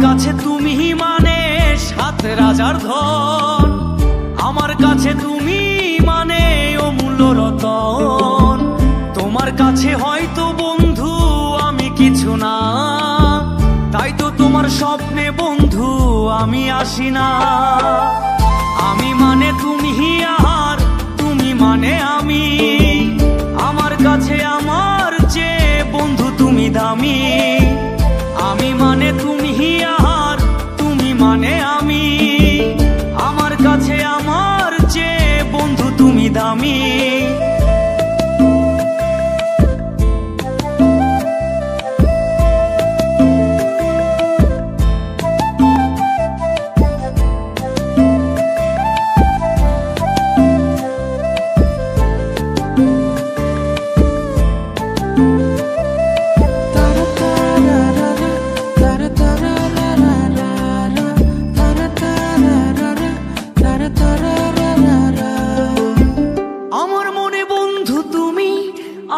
কাছে তুমি মানে সাত রাজার ধন, আমার কাছে তুমি মানে অমূল্য রতন। তোমার কাছে হয়তো বন্ধু আমি কিছু না, তাই তো তোমার স্বপ্নে বন্ধু আমি আসি না। আমি মানে তুমি আর তুমি মানে আমি, আমার কাছে আমার চেয়ে বন্ধু তুমি দামি। আমি মানে তুমি আর তুমি মানে আমি, আমার কাছে আমার চেয়ে বন্ধু তুমি দামি।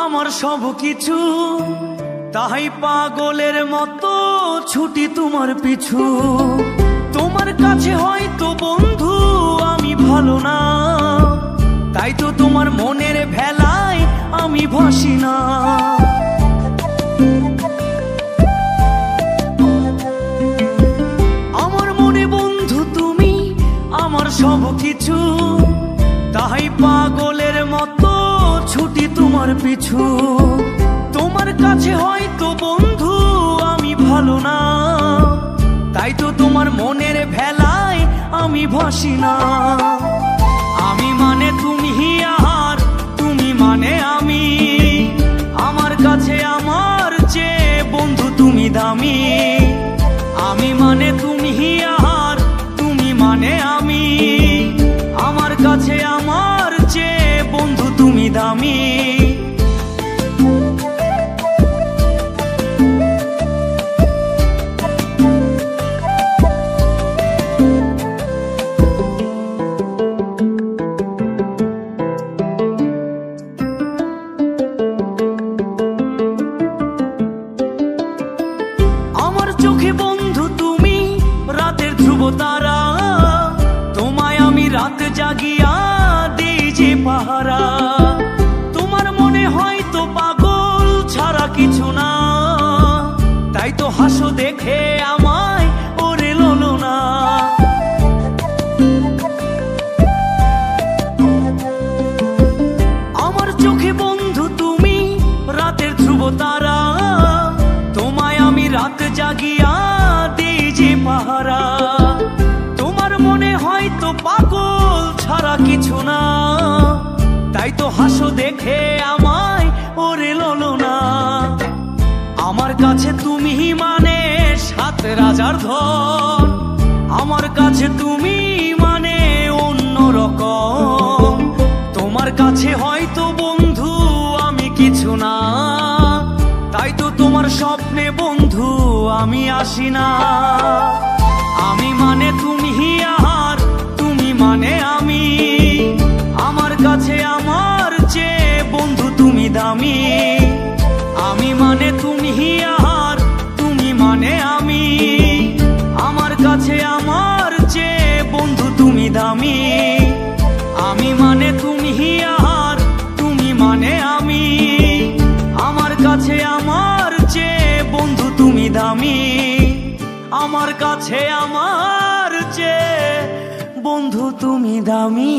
আমার সব কিছু, তাই পাগলের মতো ছুটি তোমার পিছু। তোমার কাছে হয়তো বন্ধু আমি ভালো না, তাই তো তোমার মনের ভেলায় আমি ভাসি না। আমার মনে বন্ধু তুমি আমার সব কিছু, তাই পাগলের মতো ছুটি তোমার পিছু। তোমার কাছে হয়তো বন্ধু আমি ভালো না, তাই তো তোমার মনের ভেলায় আমি ভাসি না। আমি মানে তুমি আর তুমি মানে আমি, আমার কাছে আমার চেয়ে বন্ধু তুমি দামি। আমি মানে তুমি আর তুমি মানে আমি, আমার কাছে আমার চেয়ে বন্ধু তুমি দামি। আমার চোখে বন্ধু তুমি রাতের ধ্রুব তারা, তোমায় আমি রাত জাগিয়া দিই যে পাহারা। তোমার মনে হয়তো পাগল ছাড়া কিছু না, তাই তো হাসো দেখে আমায় ওরে ললো না। আমার চোখে বন্ধু তুমি রাতের ধ্রুব তারা, তোমায় আমি রাত জাগিয়া দিই যে পাহারা। তোমার মনে হয়তো পাগল ছাড়া কিছু না, তাই তো হাসো দেখে আমায় ওরে ললো না। আমার কাছে তুমি মানে সাত রাজার ধন, আমার কাছে তুমি মানে অন্য রকম। তোমার কাছে হয়তো বন্ধু আমি কিছু না, তাই তো তোমার স্বপ্নে বন্ধু আমি আসি না। আমি মানে তুমি আর তুমি মানে আমি, আমার কাছে আমার চেয়ে বন্ধু তুমি দামি। আমি মানে তুমি আর তুমি মানে আমি, আমার কাছে আমার চেয়ে বন্ধু তুমি দামি। আমি মানে তুমি আর তুমি মানে আমি, আমার কাছে আমার চেয়ে বন্ধু তুমি দামি। আমার কাছে আমার চেয়ে বন্ধু তুমি দামি।